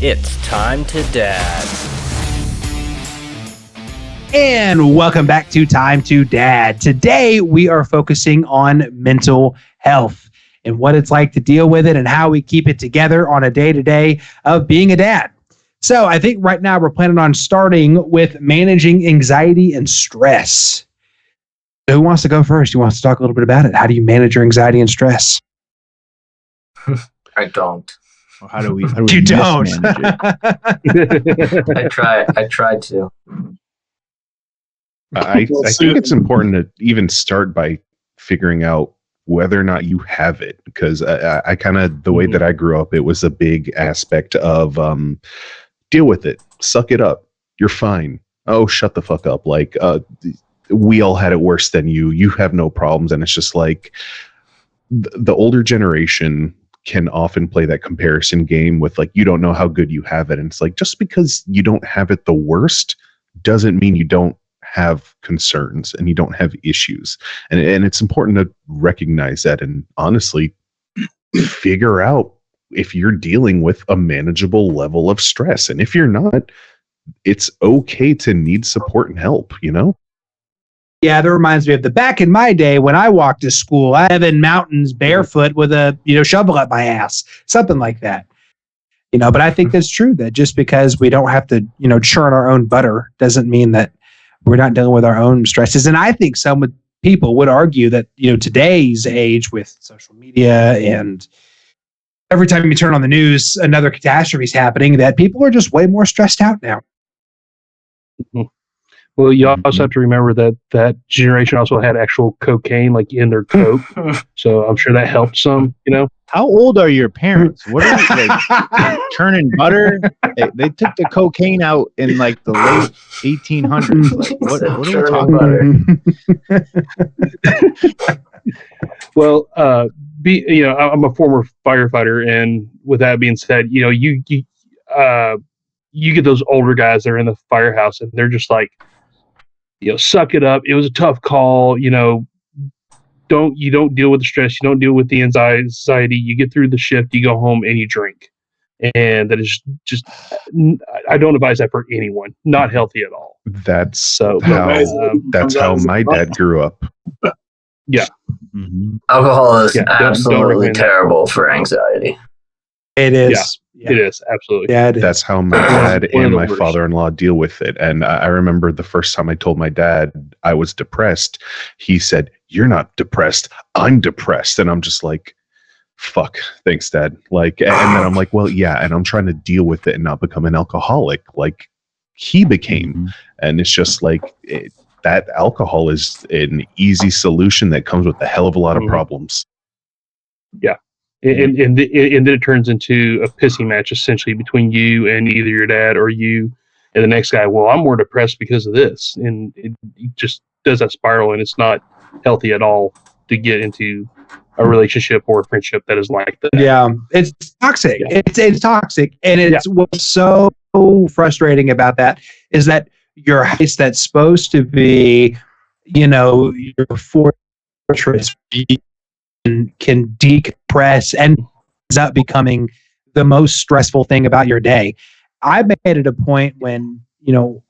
It's time to dad. And welcome back to Time to Dad. Today, we are focusing on mental health and what it's like to deal with it and how we keep it together on a day-to-day of being a dad. So I think right now we're planning on starting with managing anxiety and stress. Who wants to go first? Who wants to talk a little bit about it? How do you manage your anxiety and stress? I don't. Well, how do we You don't. mismanage it? I tried to. I think it's important to even start by figuring out whether or not you have it, because I kind of, the way that I grew up, it was a big aspect of deal with it, suck it up, you're fine. Oh, shut the fuck up. Like, we all had it worse than you. You have no problems. And it's just like the older generation can often play that comparison game with like, you don't know how good you have it. And it's like, just because you don't have it the worst doesn't mean you don't have concerns and you don't have issues. And it's important to recognize that and honestly figure out if you're dealing with a manageable level of stress. And if you're not, it's okay to need support and help, you know? Yeah, that reminds me of the back in my day when I walked to school. I live in mountains barefoot with a shovel up my ass, something like that. But I think that's true. That just because we don't have to churn our own butter doesn't mean that we're not dealing with our own stresses. And I think some people would argue that today's age with social media and every time you turn on the news, another catastrophe is happening. That people are just way more stressed out now. Well, you also have to remember that generation also had actual cocaine like in their coke, so I'm sure that helped some. How old are your parents? What are you like, churning butter? They took the cocaine out in like the late 1800s. Like, what are we talking about? Well, I'm a former firefighter, and with that being said, you get those older guys that are in the firehouse, and they're just like, suck it up. It was a tough call. You don't deal with the stress. You don't deal with the anxiety. You get through the shift. You go home and you drink, and that is just. I don't advise that for anyone. Not healthy at all. That's how my dad grew up. Yeah. Mm-hmm. Alcohol is absolutely terrible for anxiety. It is. Yeah. It is, absolutely. Yeah, it is. That's how my dad and my father-in-law deal with it. And I remember the first time I told my dad I was depressed, he said, "You're not depressed, I'm depressed." And I'm just like, fuck, thanks, Dad. Like, and then I'm like, well, yeah, and I'm trying to deal with it and not become an alcoholic like he became. Mm-hmm. And it's just like, that alcohol is an easy solution that comes with a hell of a lot of problems. Yeah. And then it turns into a pissing match essentially between you and either your dad or you and the next guy. Well, I'm more depressed because of this, and it just does that spiral, and it's not healthy at all to get into a relationship or a friendship that is like that. Yeah, it's toxic. Yeah. It's toxic, and it's what's so frustrating about that is that your house that's supposed to be, your fortress. Can decompress and ends up becoming the most stressful thing about your day. I made it a point when,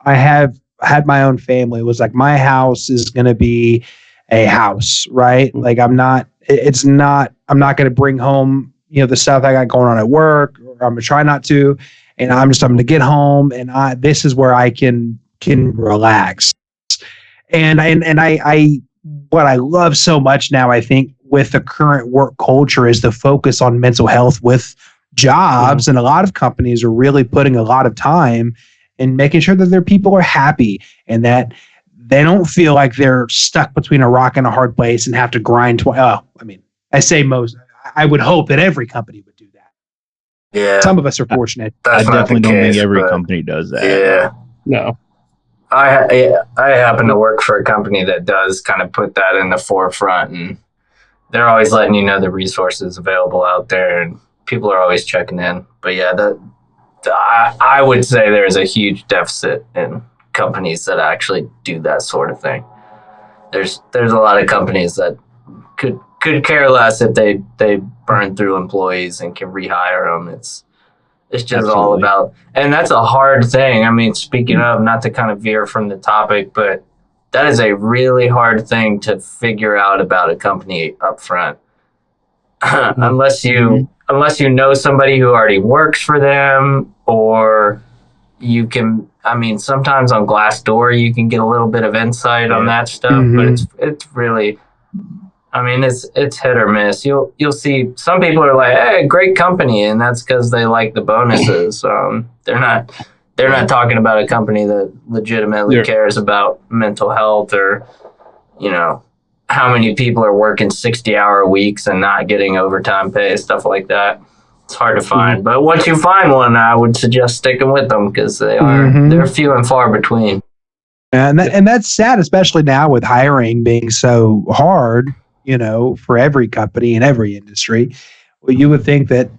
I have had my own family. It was like, my house is going to be a house, right? Like I'm not going to bring home, the stuff I got going on at work, or I'm going to try not to. And I'm going to get home and this is where I can relax. And I what I love so much now, I think, with the current work culture is the focus on mental health with jobs. Mm-hmm. And a lot of companies are really putting a lot of time in making sure that their people are happy and that they don't feel like they're stuck between a rock and a hard place and have to grind. I would hope that every company would do that. Yeah. Some of us are fortunate. I definitely don't think every company does that. Yeah. No. I happen to work for a company that does kind of put that in the forefront, and they're always letting you know the resources available out there, and people are always checking in. But yeah, I would say there's a huge deficit in companies that actually do that sort of thing. There's a lot of companies that could care less if they burn through employees and can rehire them. It's just all Absolutely. about, and that's a hard thing. I mean, speaking of, not to kind of veer from the topic, but that is a really hard thing to figure out about a company up front. unless you know somebody who already works for them, or you can, I mean, sometimes on Glassdoor you can get a little bit of insight on that stuff, but it's really, I mean, it's hit or miss. You'll see some people are like, hey, great company, and that's because they like the bonuses. They're not talking about a company that legitimately cares about mental health, or, you know, how many people are working 60-hour weeks and not getting overtime pay, stuff like that. It's hard to find, but once you find one, I would suggest sticking with them, because they're few and far between. And that's sad, especially now with hiring being so hard, you know, for every company in every industry. Well, you would think that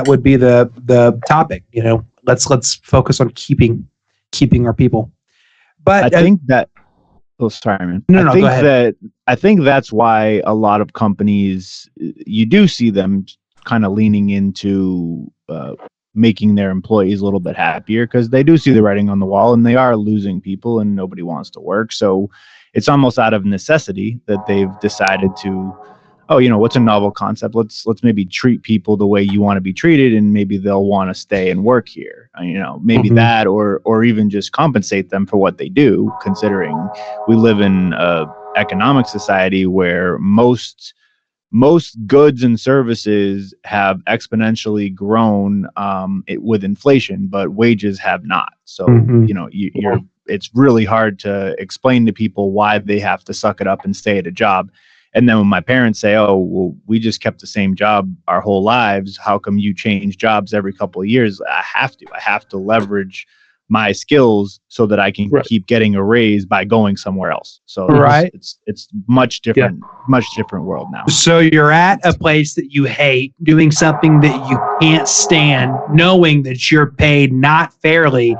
would be the topic. You know, let's focus on keeping our people. But I think that. Oh, sorry, man. No, go ahead. I think that's why a lot of companies, you do see them kind of leaning into making their employees a little bit happier, because they do see the writing on the wall and they are losing people and nobody wants to work. So it's almost out of necessity that they've decided to, oh, you know, what's a novel concept? Let's maybe treat people the way you want to be treated, and maybe they'll want to stay and work here. You know, maybe that, or even just compensate them for what they do, considering we live in a economic society where most goods and services have exponentially grown with inflation, but wages have not. So, you know, it's really hard to explain to people why they have to suck it up and stay at a job. And then when my parents say, oh, well, we just kept the same job our whole lives, how come you change jobs every couple of years? I have to leverage my skills so that I can keep getting a raise by going somewhere else. So it's much different world now. So you're at a place that you hate, doing something that you can't stand, knowing that you're paid not fairly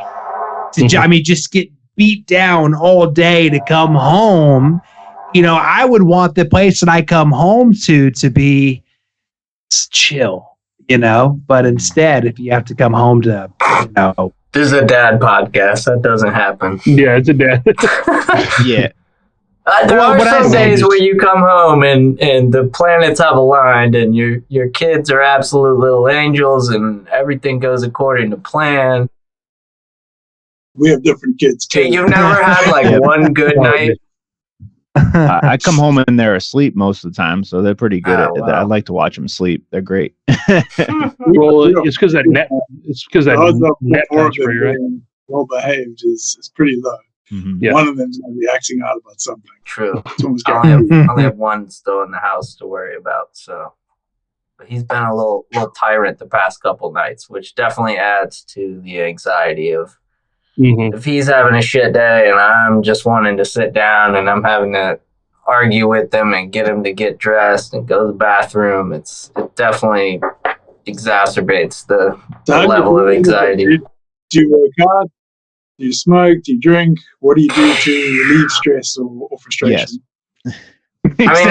to, I mean, just get beat down all day to come home. You know, I would want the place that I come home to be chill, you know, but instead, if you have to come home to, you know. This is a dad podcast. That doesn't happen. Yeah, it's a dad. Yeah. There are some days where you come home and the planets have aligned and your kids are absolute little angels and everything goes according to plan. We have different kids. You've never had like one good night? I come home and they're asleep most of the time, so they're pretty good at that. I like to watch them sleep. They're great. Well, it's because that net time's free, right? Well behaved is pretty low. Yeah. One of them's going to be acting out about something. True. I only have one still in the house to worry about. So, but he's been a little tyrant the past couple nights, which definitely adds to the anxiety of. If he's having a shit day and I'm just wanting to sit down and I'm having to argue with him and get him to get dressed and go to the bathroom, it definitely exacerbates the level of anxiety. Do you work hard? Do you smoke? Do you drink? What do you do to relieve stress or frustration? Yes. I mean,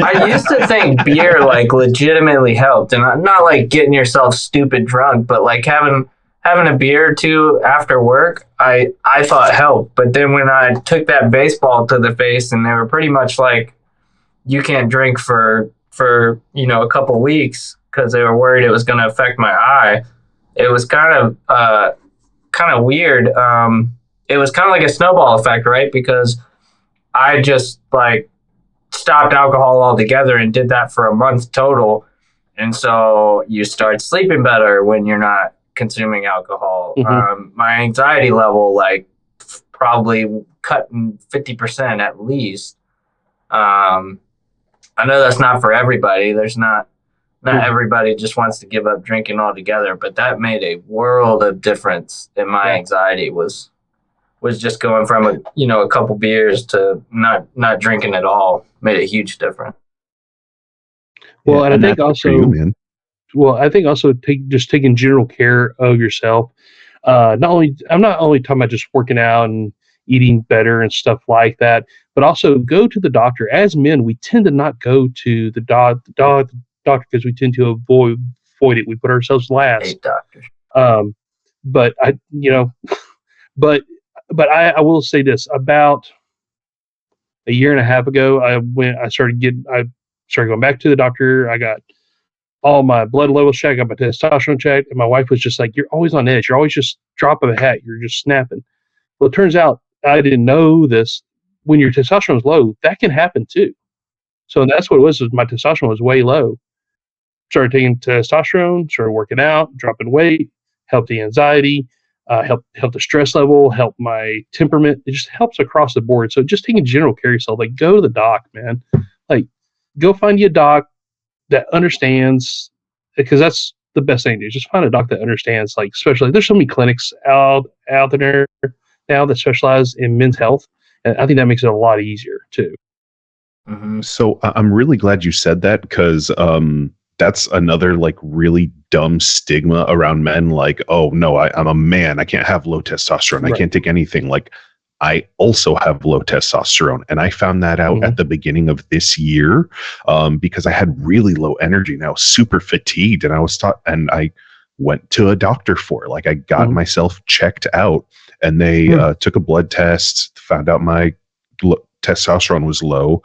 I used to think beer like legitimately helped, and not like getting yourself stupid drunk, but like having a beer or two after work, I thought helped. But then when I took that baseball to the face and they were pretty much like, you can't drink for a couple weeks because they were worried it was going to affect my eye. It was kind of weird. It was kind of like a snowball effect, right? Because I just like stopped alcohol altogether and did that for a month total. And so you start sleeping better when you're not consuming alcohol. My anxiety level like probably cutting 50% at least. I know that's not for everybody. There's not everybody just wants to give up drinking altogether, but that made a world of difference in my anxiety. Was just going from a couple beers to not drinking at all made a huge difference. Well, and I think also taking general care of yourself. I'm not only talking about just working out and eating better and stuff like that, but also go to the doctor. As men, we tend to not go to the doctor because we tend to avoid it. We put ourselves last. Hate doctors. But but I will say this about a year and a half ago, I started going back to the doctor. I got all my blood levels checked, I got my testosterone checked, and my wife was just like, "You're always on edge. You're always just drop of a hat. You're just snapping." Well, it turns out I didn't know this. When your testosterone is low, that can happen too. So that's what it was my testosterone was way low. Started taking testosterone, started working out, dropping weight, helped the anxiety, help the stress level, help my temperament. It just helps across the board. So just taking general care of yourself, like go to the doc, man. Like go find you a doc that understands, because that's the best thing to do. Just find a doc that understands, like, especially there's so many clinics out there now that specialize in men's health. And I think that makes it a lot easier too. Mm-hmm. So I'm really glad you said that, because that's another like really dumb stigma around men. Like, oh no, I'm a man. I can't have low testosterone. Right. I can't take anything. Like, I also have low testosterone, and I found that out at the beginning of this year because I had really low energy and I was super fatigued, and I went to a doctor for it. Like, I got myself checked out, and they took a blood test, found out my testosterone was low.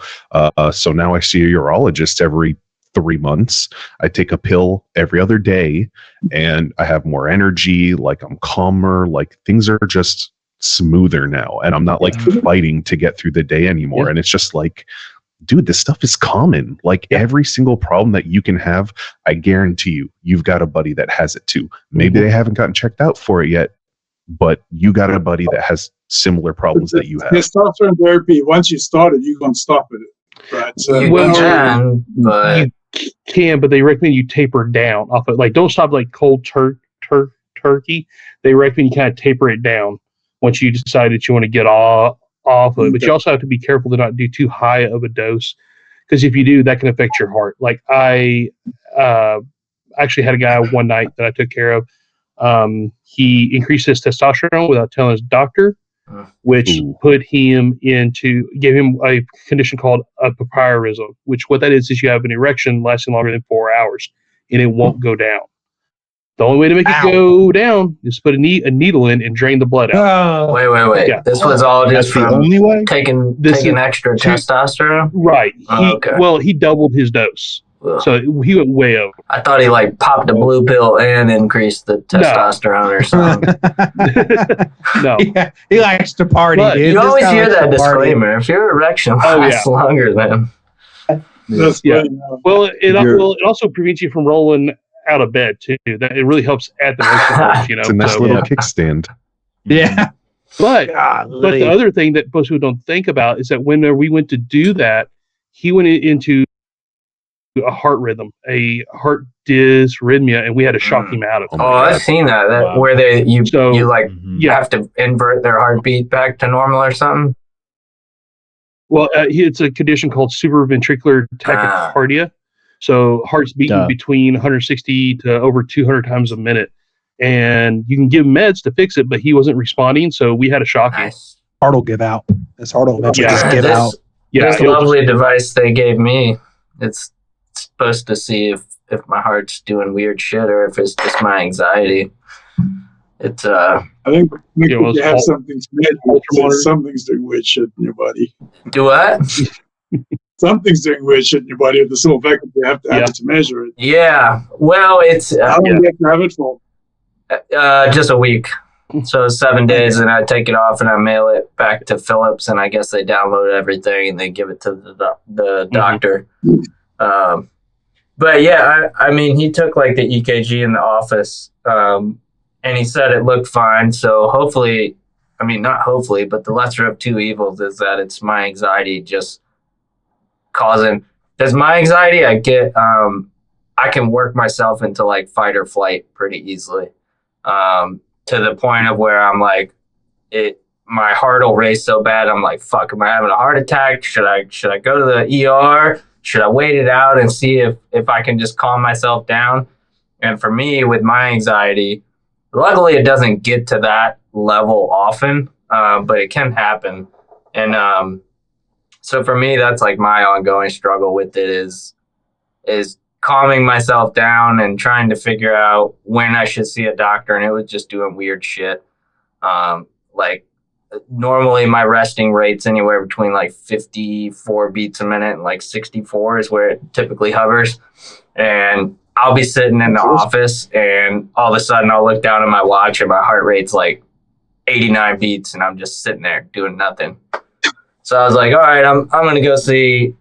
So now I see a urologist every 3 months. I take a pill every other day, and I have more energy. Like, I'm calmer. Like, things are just smoother now, and I'm not like fighting to get through the day anymore. And it's just like, dude, this stuff is common. Like, every single problem that you can have, I guarantee you've got a buddy that has it too. Maybe they haven't gotten checked out for it yet, but you got a buddy that has similar problems that you have. Testosterone therapy, once you start it, you're going to stop it. Right. So You can, but You can, but they recommend you taper down off it. Like, don't stop like cold turkey. They recommend you kind of taper it down once you decide that you want to get off of it. But you also have to be careful to not do too high of a dose, because if you do, that can affect your heart. Like, I actually had a guy one night that I took care of. He increased his testosterone without telling his doctor, which gave him a condition called hypopyroism, which what that is you have an erection lasting longer than 4 hours, and it won't go down. The only way to make it go down is put a needle in and drain the blood out. wait. Yeah. This was all just That's the from only way. taking extra testosterone. Right. Okay. Well, he doubled his dose. Ugh. So he went way over. I thought he like popped a blue pill and increased the testosterone or something. No. Yeah, he likes to party, But dude. You This always guy hear likes that to party. disclaimer. If your erection Oh, lasts longer than that's Yeah. right. Well, it also prevents you from rolling out of bed too. That it really helps add the motion hormones, you know. It's a nice So, little kickstand. Yeah. but Golly. the other thing that most people don't think about is that when we went to do that, he went into a heart rhythm, a heart dysrhythmia, and we had to shock him out of it. Oh, I've seen that. Wow. Where you So- like Yeah. have to invert their heartbeat back to normal or something. Well, it's a condition called supraventricular tachycardia. So heart's beating Duh. between 160 to over 200 times a minute. And you can give meds to fix it, but he wasn't responding, so we had to shock him. Nice. Heart will give out. His heart will eventually Yeah. just give this, out. Yeah, this lovely device they gave me, it's supposed to see if my heart's doing weird shit or if it's just my anxiety. It's I think Yeah, well, you it's have all- something to measure. ultramodern. Something's doing weird shit in your body. do what? Something's doing weird shit in your body. The simple fact that you have to have Yeah. it to measure it. Yeah. Well, it's How long do you have to have it for? just a week. So 7 days, and I take it off and I mail it back to Philips, and I guess they download everything and they give it to the doctor. But yeah, I mean, he took like the EKG in the office, and he said it looked fine. So hopefully, I mean, not hopefully, but the lesser of two evils is that it's my anxiety just causing. There's my anxiety. I get, I can work myself into like fight or flight pretty easily, to the point of where I'm like, my heart will race so bad. I'm like, fuck, am I having a heart attack? Should I go to the ER? Should I wait it out and see if I can just calm myself down? And for me, with my anxiety, luckily it doesn't get to that level often, but it can happen. And so for me, that's like my ongoing struggle with it is calming myself down and trying to figure out when I should see a doctor, and it was just doing weird shit. Like normally my resting rate's anywhere between like 54 beats a minute and like 64 is where it typically hovers. And I'll be sitting in the office and all of a sudden I'll look down at my watch and my heart rate's like 89 beats and I'm just sitting there doing nothing. So I was like, all right, I'm going to go see,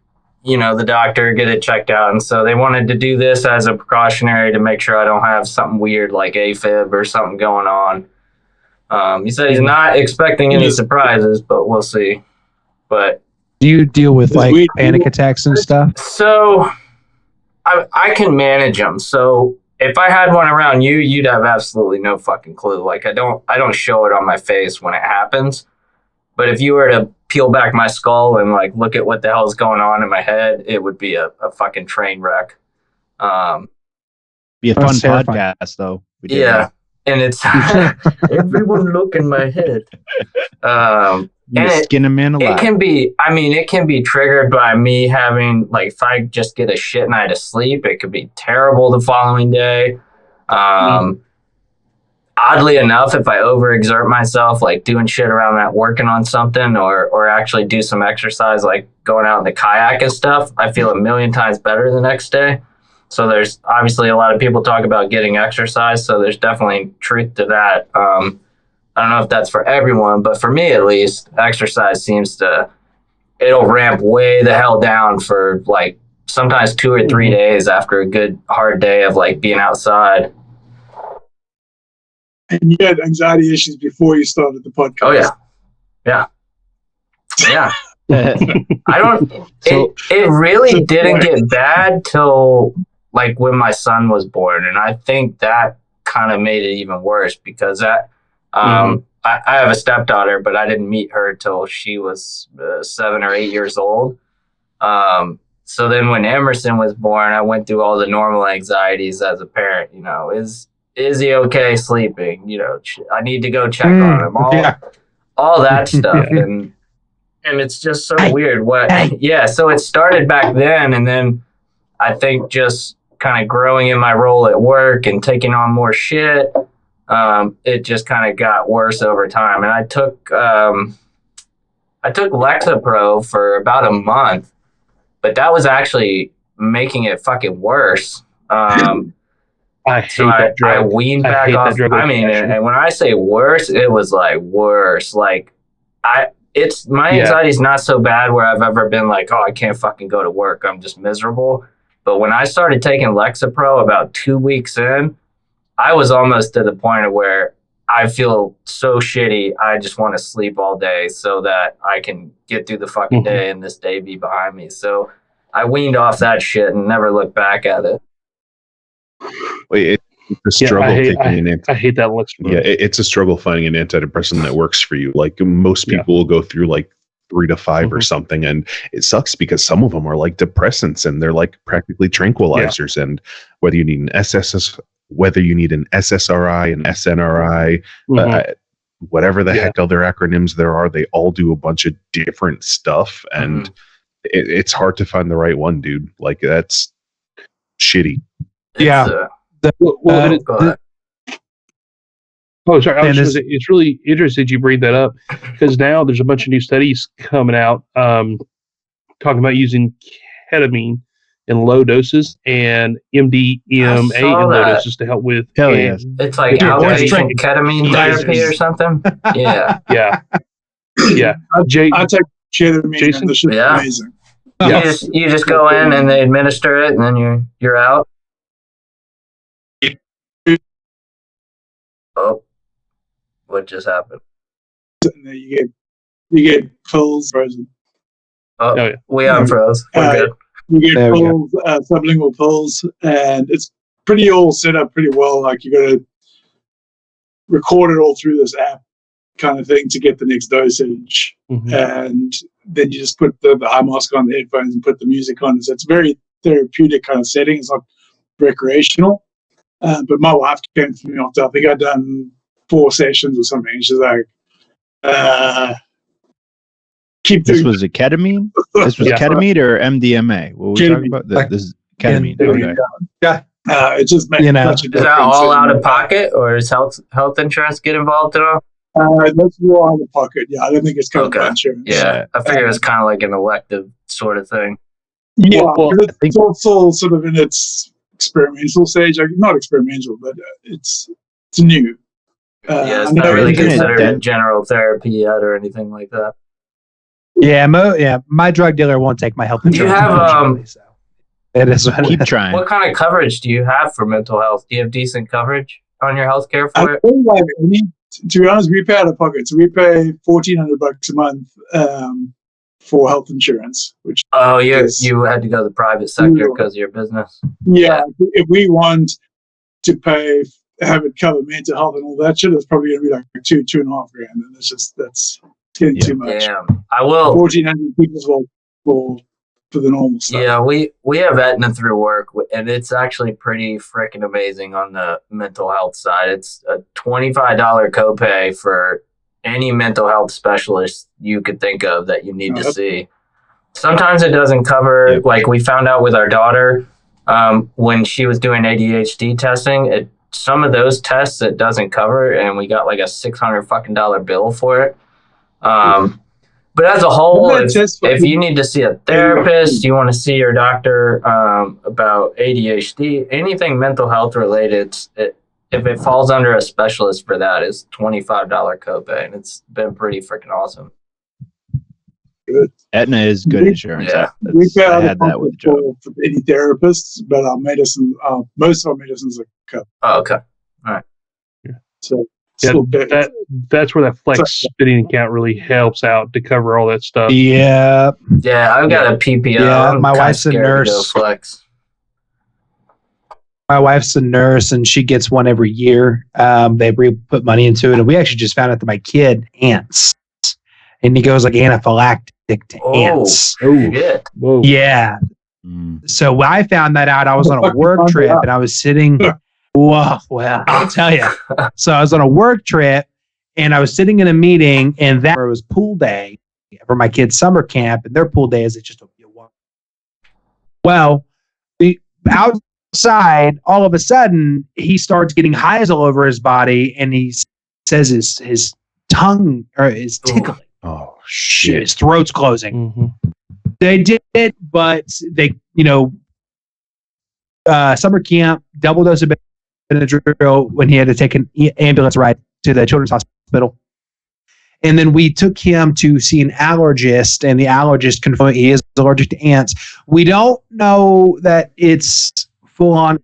the doctor, get it checked out. And so they wanted to do this as a precautionary to make sure I don't have something weird like AFib or something going on. He said he's not expecting any surprises, but we'll see. But do you deal with like panic attacks and stuff? So I can manage them. So if I had one around you, you'd have absolutely no fucking clue. Like I don't show it on my face when it happens. But if you were to peel back my skull and like look at what the hell's going on in my head, it would be a fucking train wreck. Be a fun podcast though. Yeah. And it's everyone look in my head. Skin a man alive. It can be triggered by me having, like, if I just get a shit night of sleep, it could be terrible the following day. Oddly enough, if I overexert myself, like doing shit around that, working on something or actually do some exercise, like going out in the kayak and stuff, I feel a million times better the next day. So there's obviously a lot of people talk about getting exercise. So there's definitely truth to that. I don't know if that's for everyone, but for me at least, exercise it'll ramp way the hell down for like sometimes 2 or 3 days after a good hard day of like being outside. And you had anxiety issues before you started the podcast. Oh yeah. Yeah. It really didn't get bad till like when my son was born. And I think that kind of made it even worse because I have a stepdaughter, but I didn't meet her till she was 7 or 8 years old. So then when Emerson was born, I went through all the normal anxieties as a parent, is he okay sleeping? I need to go check on him, all that stuff. And it's just so weird. So it started back then. And then I think just kind of growing in my role at work and taking on more shit, it just kind of got worse over time. And I took Lexapro for about a month, but that was actually making it fucking worse. I hate that drug. I weaned back off. And when I say worse, it was like worse. Like my anxiety's not so bad where I've ever been like, oh, I can't fucking go to work. I'm just miserable. But when I started taking Lexapro about 2 weeks in, I was almost to the point of where I feel so shitty. I just want to sleep all day so that I can get through the fucking day and this day be behind me. So I weaned off that shit and never looked back at it. It's a struggle I hate that Lexapro. Yeah, it's a struggle finding an antidepressant that works for you. Like most people will go through like 3 to 5 or something, and it sucks because some of them are like depressants and they're like practically tranquilizers. And whether you need an SSRI, an SNRI, whatever the heck other acronyms there are, they all do a bunch of different stuff, and it's hard to find the right one, dude. Like that's shitty. It's really interesting you bring that up because now there's a bunch of new studies coming out talking about using ketamine in low doses and MDMA in low doses to help with. It's like outpatient ketamine therapy or something. Yeah. I take ketamine. Jason? This shit's amazing. You just go in and they administer it and then you're out. Oh, what just happened? You get pills frozen. We unfroze. We're good. You get pills, sublingual pills, and it's pretty all set up pretty well. Like you got to record it all through this app kind of thing to get the next dosage, and then you just put the eye mask on, the headphones, and put the music on. So it's a very therapeutic kind of setting. It's not recreational. But my wife came to me after I think I'd done 4 sessions or something. And she's like, keep doing this. Was it ketamine? This was ketamine or MDMA? What were we talking about? This is Ketamine. And- Okay. It just makes You know, such a Is difference. that all out in- of pocket, or does health insurance get involved at all? That's more out of pocket. Yeah, I don't think it's covered by Okay. insurance. Yeah, I figure it's kind of like an elective sort of thing. Yeah, Well, but it's also sort of in its experimental stage. Like, not experimental, but it's new. Yeah, it's I know not really isn't it considered den- general therapy yet or anything like that. Yeah, my drug dealer won't take my health Do you insurance. have, unfortunately, so it is what it Keep is. trying. What kind of coverage do you have for mental health? Do you have decent coverage on your health care I for it? don't like any. To be honest, we pay out of pocket, so we pay $1,400 a month for health insurance. Which Oh, Yes. you had to go to the private sector because of your business. yeah, if we want to have it cover mental health and all that shit, it's probably going to be like $2.5 grand, and that's getting Yeah. too much. Damn, I will. 1,400 people for the normal stuff. Yeah, we have Aetna through work, and it's actually pretty freaking amazing on the mental health side. It's a $25 copay for any mental health specialist you could think of that you need to Yep. see. Sometimes it doesn't cover, Yep. like we found out with our daughter when she was doing ADHD testing. Some of those tests it doesn't cover, and we got like a $600 fucking bill for it. But as a whole, Well, that's just if you need to see a therapist, you want to see your doctor about ADHD, anything mental health related, if it falls under a specialist for that, is $25 copay, and it's been pretty freaking awesome. Aetna is good insurance. Yeah. We pay I out had of that with pocket the job. for any therapists, but our medicine, most of our medicines are covered. Oh, okay. So Yeah, still better. that's where that flex spending account really helps out to cover all that stuff. Yeah, Yeah, I've got a PPO. Yeah, I'm my kinda wife's a scared to go nurse. Flex. my wife's a nurse and she gets one every year. They put money into it, and we actually just found out that my kid ants, and he goes like anaphylactic to Oh. ants. Shit. Whoa. Yeah. Mm. So when I found that out, I was on a work trip and I was sitting. Whoa, well, I'll tell you. So I was on a work trip and I was sitting in a meeting, and that was pool day for my kids' summer camp, and their pool day is just a well, outside, all of a sudden, he starts getting highs all over his body, and he says his tongue or is tickling. Oh Shit, shit! his throat's closing. Mhm. They did it, but they, summer camp, double dose of Benadryl when he had to take an ambulance ride to the children's hospital. And then we took him to see an allergist, and the allergist confirmed he is allergic to ants. We don't know that it's full on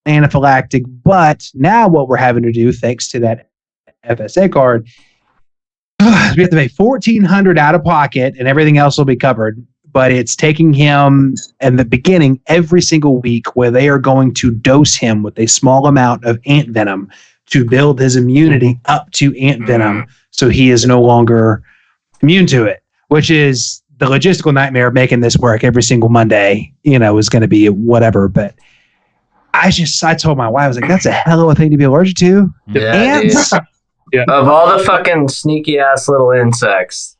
anaphylactic, but now what we're having to do, thanks to that FSA card, we have to pay $1,400 out of pocket, and everything else will be covered. But it's taking him in the beginning every single week where they are going to dose him with a small amount of ant venom to build his immunity up to ant venom, so he is no longer immune to it, which is the logistical nightmare of making this work every single Monday, is going to be whatever. But I told my wife, I was like, that's a hell of a thing to be allergic to. Yeah, Ants. dude. Of all the fucking sneaky ass little insects,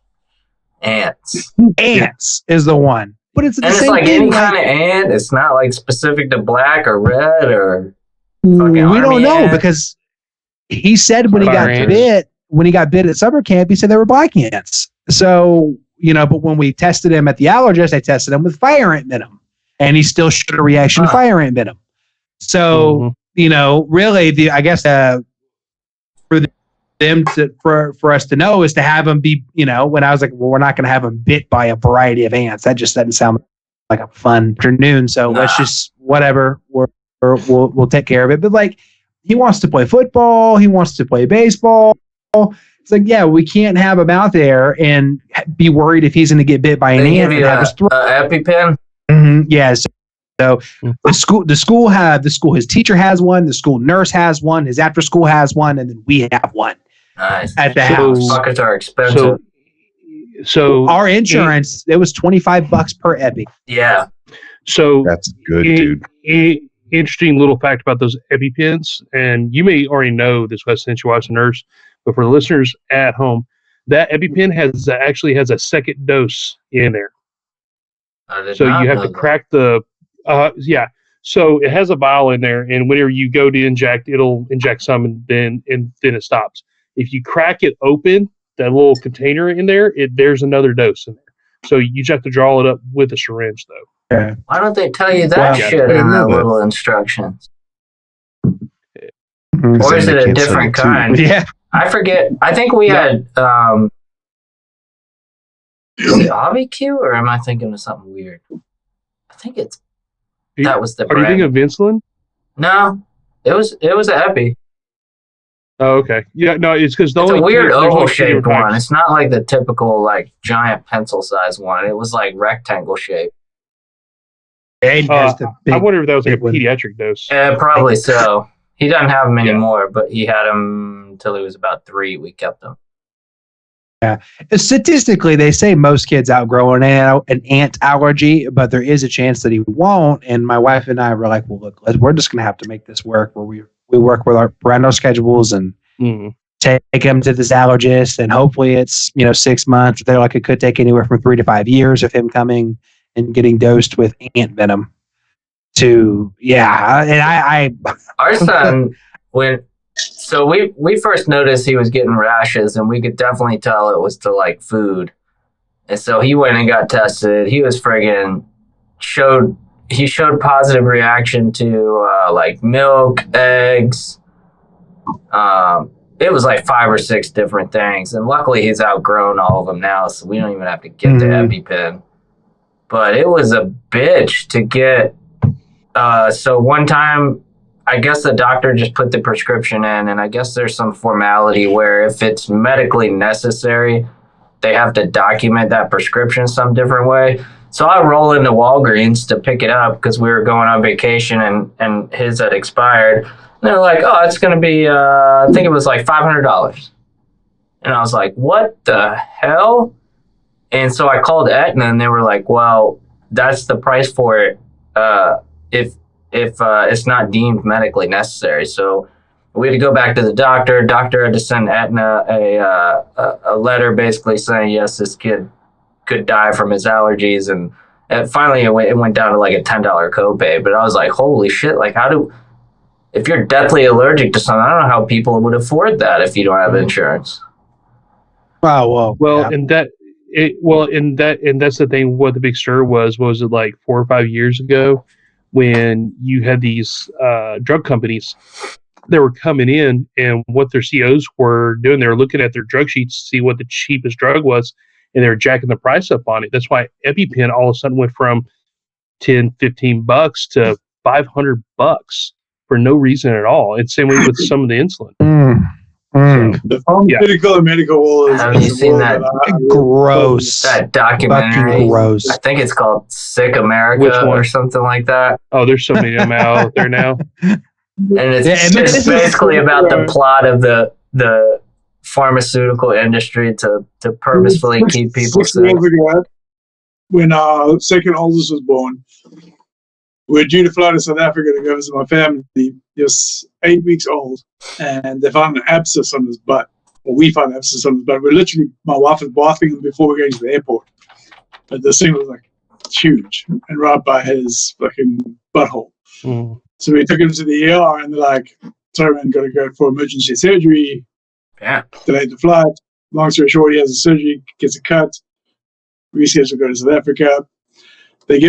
ants. Ants is the one. But it's the And it's same like thing. any kind of ant. It's not like specific to black or red or. We fucking don't army know ant. because he said when he Fire got ants. bit at summer camp, he said they were black ants. So, but when we tested him at the allergist, I tested him with fire ant venom, and he still showed a reaction to fire ant venom. So, really, I guess for them for us to know is to have him be, when I was like, well, we're not going to have him bit by a variety of ants. That just doesn't sound like a fun afternoon. So let's just whatever. We'll take care of it. But like, he wants to play football. He wants to play baseball. It's like, yeah, we can't have him out there and be worried if he's going to get bit by an They ant give and you have his throat. EpiPen. Yeah. So the school, his teacher has one, the school nurse has one, his after school has one, and then we have one Nice. at the So- house. Fuckers are expensive. So Our insurance, it was $25 per epi. Yeah. That's good, it- dude. Interesting little fact about those EpiPens, and you may already know this Wes, since you watch the nurse, but for the listeners at home, that EpiPen actually has a second dose in there. I did So not you have know to that. crack the So it has a vial in there, and whenever you go to inject, it'll inject some, and then it stops. If you crack it open, that little container in there, there's another dose in there. So you just have to draw it up with a syringe, though. Okay. Why don't they tell you that Well, shit I didn't in the know that. little instructions? Mhm. Or then is they it a can't sell different it too. kind? Yeah. I forget. I think we had is it AviQ, or am I thinking of something weird? I think that was the Are you brand. thinking of insulin? No, it was an Epi. Oh, okay. Yeah, no, it's because It's a only weird there's only oval two shaped different one. types. It's not like the typical like giant pencil size one. It was like rectangle shaped. Aiden has the I big. wonder if that was like a big one. pediatric dose. Probably so. He doesn't have them Yeah. anymore, but he had them until he was about 3. We kept them. Statistically, they say most kids outgrow an ant allergy, but there is a chance that he won't. And my wife and I were like, "Well, look, we're just going to have to make this work. Where we work with around our schedules and Mhm. take him to this allergist, and hopefully it's 6 months. They're like it could take anywhere from 3 to 5 years of him coming and getting dosed with ant venom. And Our son so we first noticed he was getting rashes, and we could definitely tell it was to like food. And so he went and got tested. He was showed positive reaction to like milk, eggs. It was like 5 or 6 different things, and luckily he's outgrown all of them now, so we don't even have to get the EpiPen. But it was a bitch to get. So one time, I guess the doctor just put the prescription in, and I guess there's some formality where if it's medically necessary, they have to document that prescription some different way. So I roll into Walgreens to pick it up because we were going on vacation and his had expired. And they're like, oh, it's going to be, I think it was like $500. And I was like, what the hell? And so I called Aetna, and they were like, well, that's the price for it if it's not deemed medically necessary. So we had to go back to the doctor. Doctor had to send Aetna a letter basically saying, yes, this kid could die from his allergies. And finally it went down to like a $10 copay. But I was like, holy shit, like if you're deathly allergic to something, I don't know how people would afford that if you don't have insurance. well, Well, and that's the thing. What the big stir was it like 4 or 5 years ago when you had these drug companies that were coming in, and what their CEOs were doing, they were looking at their drug sheets to see what the cheapest drug was, and they were jacking the price up on it. That's why EpiPen all of a sudden went from $10-15 to $500 for no reason at all. And same way with some of the insulin. The pharmaceutical and medical world is Have you a seen world that? I gross. That documentary, Fucking gross. I think it's called Sick America Which one? or something like that. Oh, there's so many of them out there now. And it's, Yeah, and this it's is- basically about the plot of the pharmaceutical industry to purposefully keep people 6 sick. years ago, when our second oldest was born, we were due to fly to South Africa to go visit my family. He was 8 weeks old, and they found an abscess on his butt. Well, we found an abscess on his butt. My wife was bathing him before we were going to the airport. But this thing was like huge and right by his fucking butthole. Mm. So we took him to the ER, and they're like, sorry, man, got to go for emergency surgery. Yeah. Delayed the flight. Long story short, he has a surgery, gets a cut, rescheduled to go to South Africa. They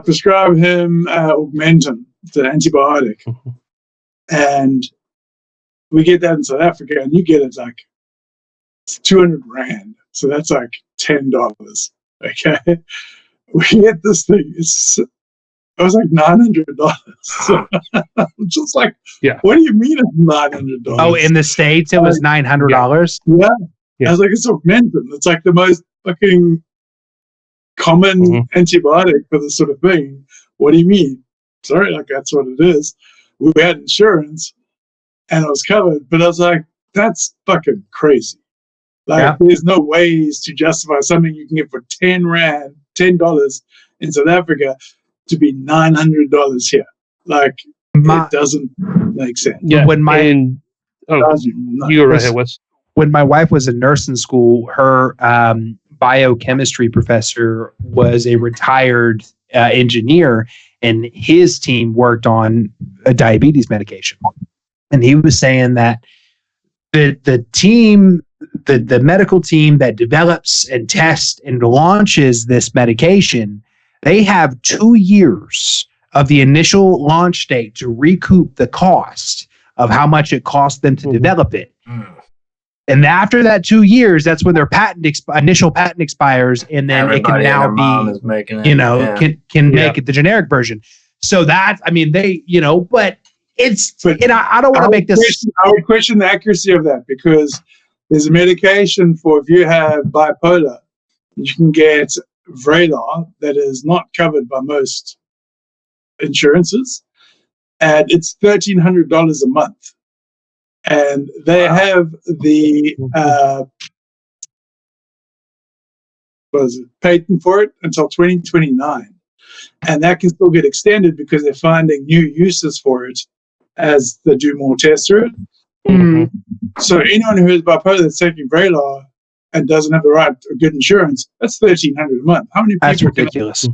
prescribe him Augmentin, the antibiotic. And we get that in South Africa, and you get it like it's 200 rand. So that's like $10. Okay. We get this thing. It was like $900. So I'm just like, Yeah. what do you mean it's $900? Oh, in the States, it was $900. Yeah. Yeah. I was like, it's Augmentin. It's like the most fucking common antibiotic for this sort of thing. What do you mean? Sorry, like that's what it is. We had insurance and it was covered, but I was like, that's fucking crazy. Like, there's no ways to justify something you can get for $10 in South Africa to be $900 here. Like, it doesn't make sense. Yeah. When my and you go right ahead, Wes. when my wife was in nursing school, her biochemistry professor was a retired engineer, and his team worked on a diabetes medication. And he was saying that the team, the medical team that develops and tests and launches this medication, they have 2 years of the initial launch date to recoup the cost of how much it cost them to develop it. And after that 2 years, that's when their initial patent expires, and then Everybody it can and now their mom be, is making it. you know, Yeah. can make it the generic version. So that, I mean, they, you know, but it's, But you know, I don't want to make this. I would question the accuracy of that, because there's a medication for if you have bipolar, you can get Vraylar that is not covered by most insurances, and it's $1,300 a month. And they have the patent for it until 2029, and that can still get extended because they're finding new uses for it as they do more tests through it. So anyone who has bipolar that's taking Vraylar and doesn't have the right or good insurance, that's $1,300 a month. How many That's people ridiculous.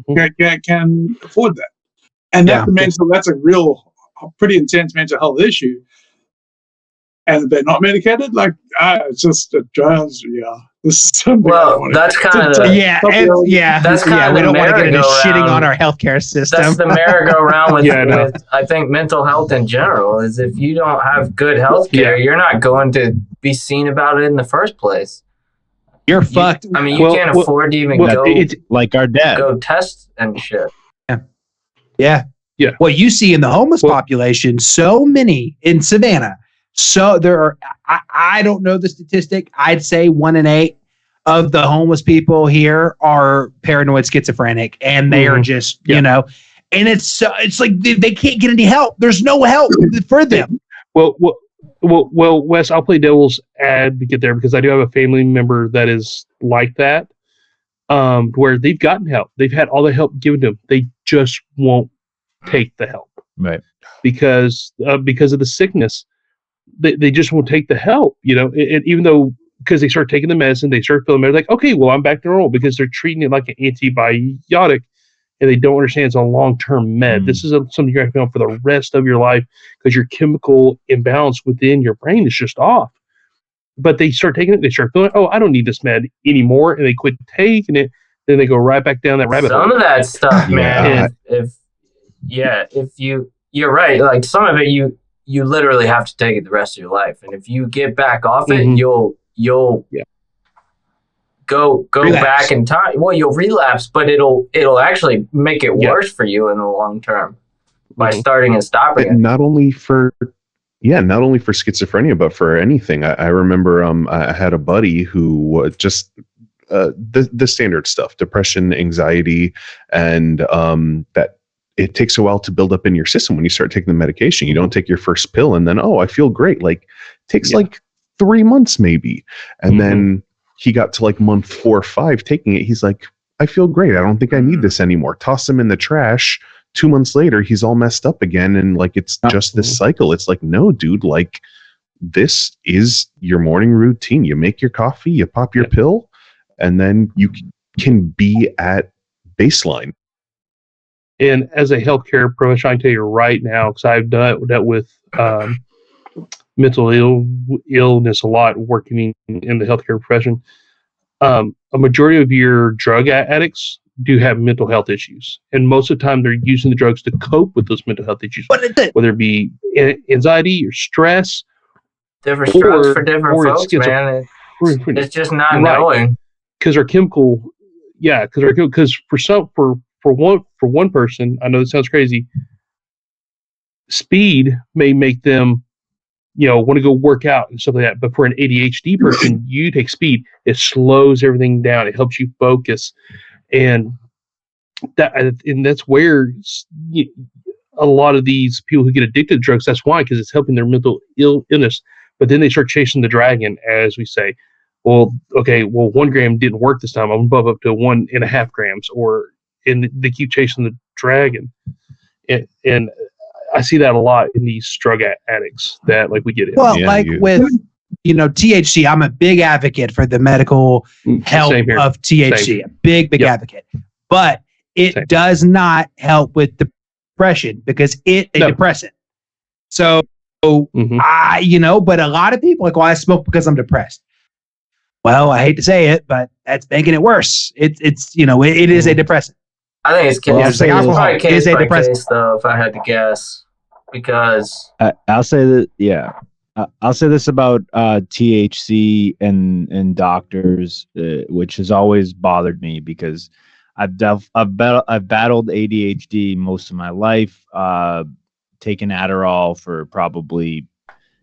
can afford that? And Yeah. that's a real, pretty intense mental health issue. And if they're not medicated, like, it's just a drives. Yeah, this is something. I don't Well, wanna- that's kind of Yeah, That's yeah. kinda We the don't want to get into merry-go-round. shitting on our healthcare system. that's the merry-go-round with, Yeah, I know. with I think mental health in general is if you don't have good health care, you're not going to be seen about it in the first place. You're fucked. I mean, you Well, can't well, afford to even well, go it's Like our dad. go test and shit. Yeah. Yeah. What you see in the homeless Well- population, so many in Savannah. So there are, I don't know the statistic. I'd say 1 in 8 of the homeless people here are paranoid schizophrenic, and they are just, Yeah. you know, and it's like they can't get any help. There's no help for them. Well, Wes, I'll play devil's advocate there because I do have a family member that is like that, where they've gotten help. They've had all the help given to them. They just won't take the help Right. because of the sickness. They just won't take the help, you know, even though, because they start taking the medicine, they start feeling better, like, okay, well, I'm back to normal, because they're treating it like an antibiotic, and they don't understand it's a long-term med. This is something you're going to feel for the rest of your life because your chemical imbalance within your brain is just off. But they start taking it, they start feeling, oh, I don't need this med anymore, and they quit taking it, then they go right back down that rabbit Some hole. of that stuff, man. Yeah. If you're right, like some of it, you literally have to take it the rest of your life, and if you get back off it, Mhm. you'll Yeah. go Relapse. back in time. Well, you'll relapse, but it'll actually make it Yeah. worse for you in the long term by Mhm. starting and stopping it. not only for schizophrenia, but for anything. I remember I had a buddy who just the standard stuff, depression, anxiety, and that it takes a while to build up in your system when you start taking the medication. You don't take your first pill and then, oh, I feel great. Like it takes like 3 months maybe. And then he got to like month 4 or 5 taking it. He's like, I feel great. I don't think I need this anymore. Toss him in the trash. 2 months later, he's all messed up again. And like, it's just this cycle. It's like, no, dude, like this is your morning routine. You make your coffee, you pop your pill, and then you can be at baseline. And as a healthcare professional, I can tell you right now, because I've dealt with mental illness a lot working in the healthcare profession. A majority of your drug addicts do have mental health issues. And most of the time, they're using the drugs to cope with those mental health issues, whether it be anxiety or stress. Different strokes or- for different or it's folks, man. It's just not Right. knowing. Because our chemical, because for one person, I know this sounds crazy, speed may make them, want to go work out and stuff like that. But for an ADHD person, you take speed, it slows everything down. It helps you focus, and that's where a lot of these people who get addicted to drugs. That's why, because it's helping their mental illness. But then they start chasing the dragon, as we say. Well, 1 gram didn't work this time. I'm above up to 1.5 grams, and they keep chasing the dragon. And I see that a lot in these drug addicts that we get in. Well, Yeah, with THC, I'm a big advocate for the medical help Same here. of THC. Same. A big Yep. advocate. But it Same. does not help with depression because it's a No. depressant. So, Mhm. but a lot of people are like, well, I smoke because I'm depressed. Well, I hate to say it, but that's making it worse. It is a depressant. I think it's Well, I'll case, say this. probably It case is a by depressant. case, though, if I had to guess. Because I'll say that. Yeah, I'll say this about THC and doctors, which has always bothered me because I've battled ADHD most of my life. Taken Adderall for probably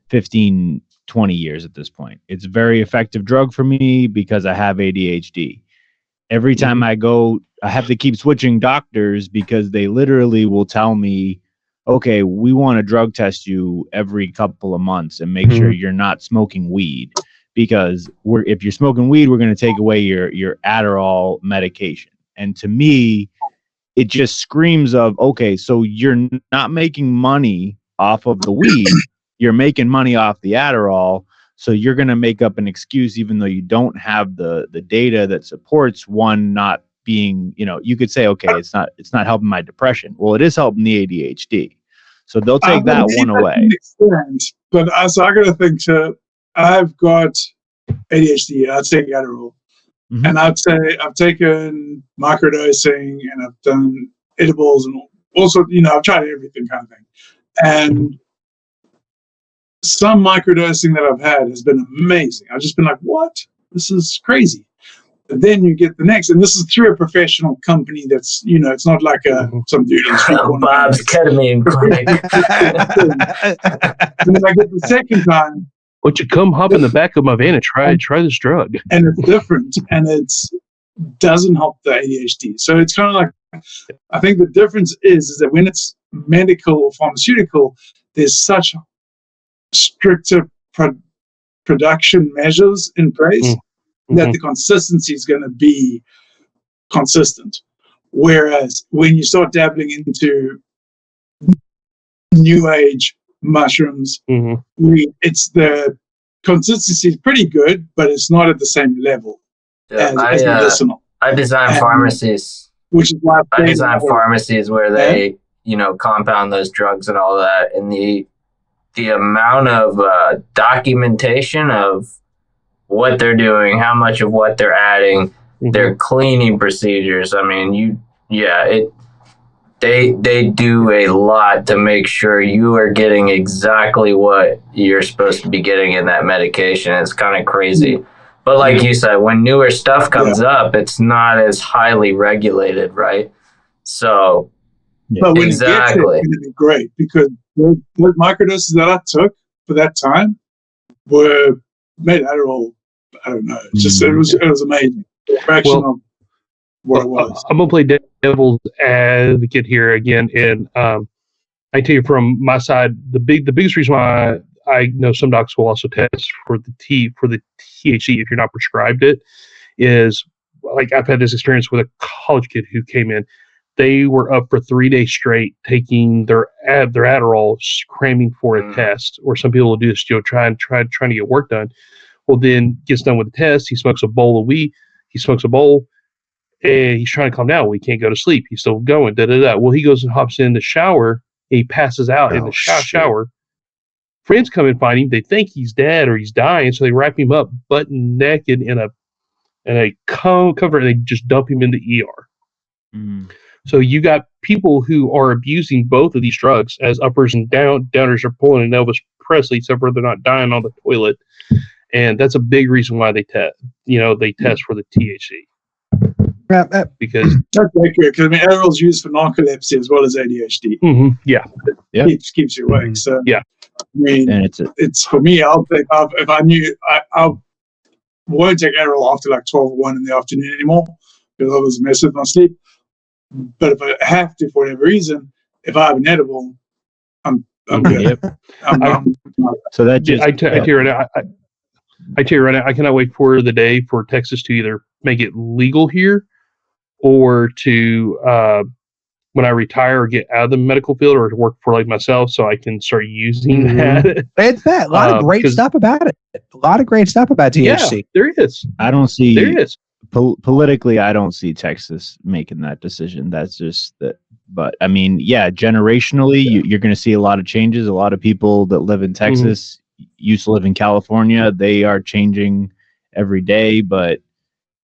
15, 20 years at this point. It's a very effective drug for me because I have ADHD. Every time I go, I have to keep switching doctors because they literally will tell me, okay, we want to drug test you every couple of months and make sure you're not smoking weed, because if you're smoking weed, we're going to take away your Adderall medication. And to me, it just screams of, okay, so you're not making money off of the weed, you're making money off the Adderall. So you're going to make up an excuse, even though you don't have the data that supports one not being, you could say, okay, it's not helping my depression. Well, it is helping the ADHD. So they'll take that one away. But so I got to think I've got ADHD. I take Adderall. Mhm. And I'd say I've taken microdosing and I've done edibles and also, I've tried everything kind of thing. And some microdosing that I've had has been amazing. I've just been like, what? This is crazy. But then you get the next, and this is through a professional company that's, it's not like some dude in the street corner. Bob's Ketamine Clinic. And then I get the second time, Won't you come hop in the back of my van and try this drug? and it's different, and it doesn't help the ADHD. So it's kind of like, I think the difference is that when it's medical or pharmaceutical, there's such stricter production measures in place that the consistency is going to be consistent. Whereas when you start dabbling into new age mushrooms, it's the consistency is pretty good, but it's not at the same level as medicinal. I design pharmacies. Which is why I design pharmacies where they, compound those drugs and all that, and the amount of documentation of what they're doing, how much of what they're adding, their cleaning procedures. I mean, they do a lot to make sure you are getting exactly what you're supposed to be getting in that medication. It's kind of crazy. But like you said, when newer stuff comes up, it's not as highly regulated, right? So, but when it gets it, it's going to be great, because the microdoses that I took for that time were made Adderall. I don't know. It's just it was amazing. The fraction of what it was. I'm gonna play devil's advocate here again, and I tell you from my side, the biggest reason why I know some docs will also test for the THC if you're not prescribed it is, like, I've had this experience with a college kid who came in. They were up for 3 days straight taking their Adderall, cramming for a test. Or some people will do this, trying to get work done. Well, then gets done with the test. He smokes a bowl of weed. He smokes a bowl, and he's trying to calm down. Well, he can't go to sleep. He's still going. Well, he goes and hops in the shower. And he passes out in the shower. Friends come and find him. They think he's dead or he's dying, so they wrap him up butt naked in a cover, and they just dump him in the ER. So you got people who are abusing both of these drugs, as uppers and downers are pulling an Elvis Presley, except for they're not dying on the toilet. And that's a big reason why they test. They test for the THC. Because that's accurate. Because Adderall is used for narcolepsy as well as ADHD. It keeps you awake. So yeah, I mean, and it's for me. I'll think if I knew I won't take Adderall after like 12 or 1 in the afternoon anymore, because I was messing with my sleep. But if I have to, for whatever reason, if I have an edible, I'm good. So that just I tell you right now, I cannot wait for the day for Texas to either make it legal here, or to when I retire or get out of the medical field, or to work for like myself, so I can start using that. It's that. A lot of great stuff about it. A lot of great stuff about THC. Yeah, there is. I don't see. There is. Politically, I don't see Texas making that decision. That's just But I mean, yeah, generationally, you're going to see a lot of changes. A lot of people that live in Texas used to live in California. They are changing every day, but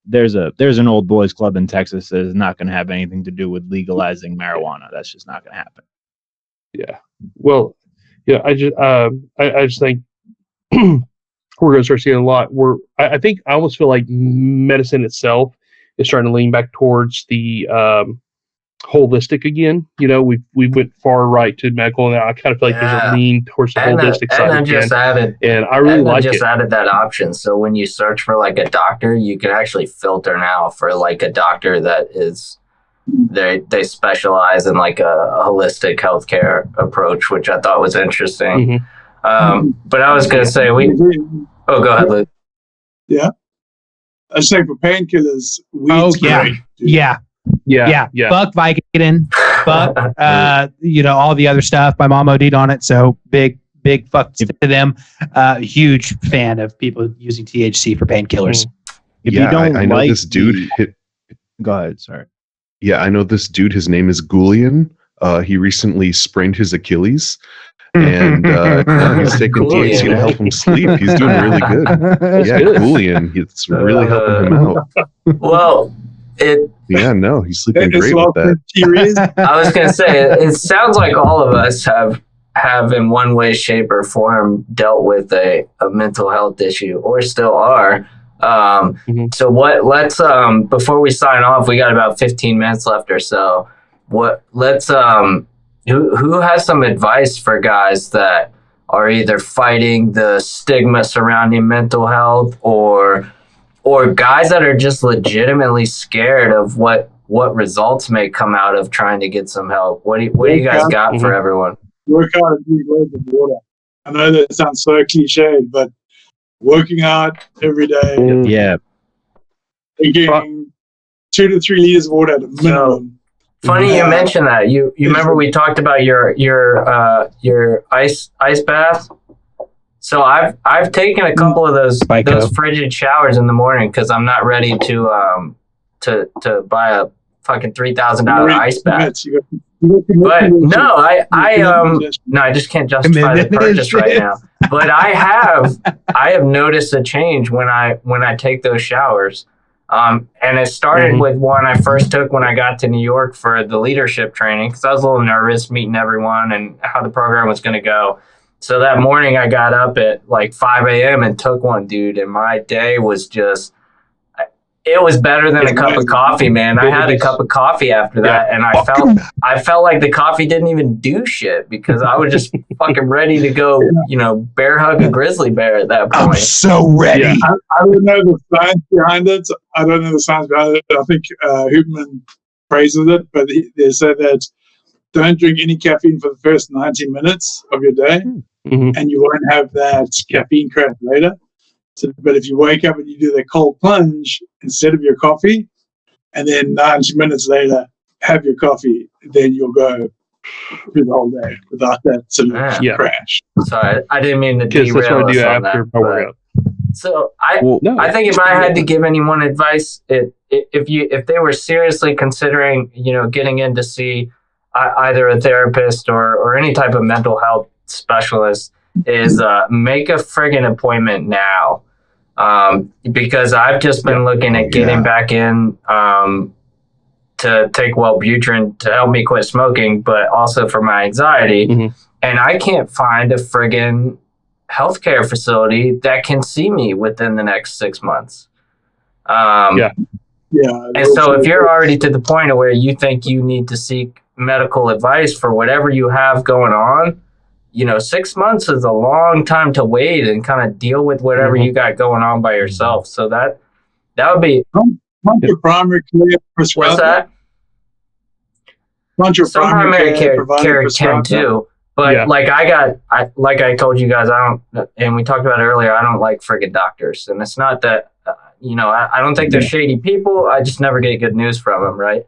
there's an old boys club in Texas that is not going to have anything to do with legalizing marijuana. That's just not going to happen. Yeah. Well, yeah, I just think we're going to start seeing a lot. I think I almost feel like medicine itself is starting to lean back towards the holistic again. You know, we went far right to medical, and I kind of feel like there's a lean towards the holistic side Aetna again. just added, and I really Aetna like just it. added that option. So when you search for like a doctor, you can actually filter now for like a doctor that is they specialize in like a holistic healthcare approach, which I thought was interesting. But I was going to say go ahead, Luke. Yeah. I was saying for painkillers, Oh, weed's yeah. great. dude. Yeah. Fuck Vicodin. Fuck, all the other stuff. My mom OD'd on it, so big fuck to them. Huge fan of people using THC for painkillers. If Yeah, you don't I know like this dude. go ahead. Sorry. Yeah, I know this dude. His name is Goulian. He recently sprained his Achilles, and now he's taking Goulian, THC to eh? help him sleep. He's doing really good. Yeah, good. Goulian. It's really helping him out. Well, Yeah, no, he's sleeping It's great with that. serious. I was going to say, it sounds like all of us have in one way, shape, or form dealt with a mental health issue, or still are. So let's before we sign off, we got about 15 minutes left or so. Who has some advice for guys that are either fighting the stigma surrounding mental health, or guys that are just legitimately scared of what results may come out of trying to get some help? What do you guys got for everyone? Work out and drink loads of water. I know that sounds so cliched, but working out every day, Yeah. drinking 2 to 3 liters of water at a minimum. Funny you mentioned that. You remember we talked about your ice bath? So I've taken a couple of those frigid showers in the morning because I'm not ready to buy a fucking $3,000 ice bath. But no, I just can't justify the purchase right now. But I have noticed a change when I take those showers. And it started with one I first took when I got to New York for the leadership training, because I was a little nervous meeting everyone and how the program was going to go. So that morning I got up at like 5 a.m. and took one, dude, and my day was just, it was better than a cup of coffee, man. I had a cup of coffee after that, and I felt like the coffee didn't even do shit because I was just fucking ready to go, bear hug a grizzly bear at that point. I'm so ready. Yeah. I don't know the science behind it. I think Huberman praises it, but they say that don't drink any caffeine for the first 90 minutes of your day, and you won't have that caffeine crash later. So, but if you wake up and you do the cold plunge instead of your coffee, and then 90 minutes later have your coffee, then you'll go through the whole day without that sort of crash. Sorry, I didn't mean to Because that's what I derail us do on after that. my workout. So I think if I had to give anyone advice, if they were seriously considering, getting in to see either a therapist or any type of mental health specialist, is make a friggin' appointment now. Because I've just been looking at getting back in to take Wellbutrin to help me quit smoking, but also for my anxiety. And I can't find a friggin' healthcare facility that can see me within the next 6 months. And so if you're already to the point of where you think you need to seek medical advice for whatever you have going on, 6 months is a long time to wait and kind of deal with whatever you got going on by yourself. So that would be. Your primary care prescriber. What's that? Some primary care can too, but like I told you guys, and we talked about it earlier, I don't like friggin' doctors, and it's not that I don't think they're shady people. I just never get good news from them, right?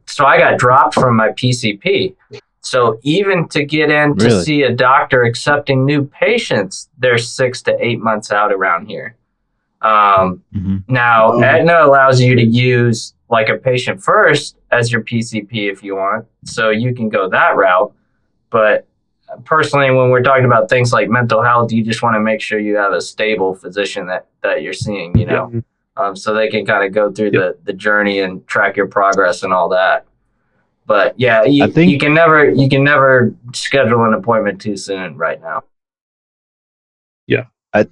So I got dropped from my PCP. So even to get in to see a doctor accepting new patients, they're 6 to 8 months out around here. Now, Aetna allows you to use like a patient first as your PCP if you want, so you can go that route. But personally, when we're talking about things like mental health, you just want to make sure you have a stable physician that you're seeing, so they can kind of go through the journey and track your progress and all that. But yeah, you can never schedule an appointment too soon right now. I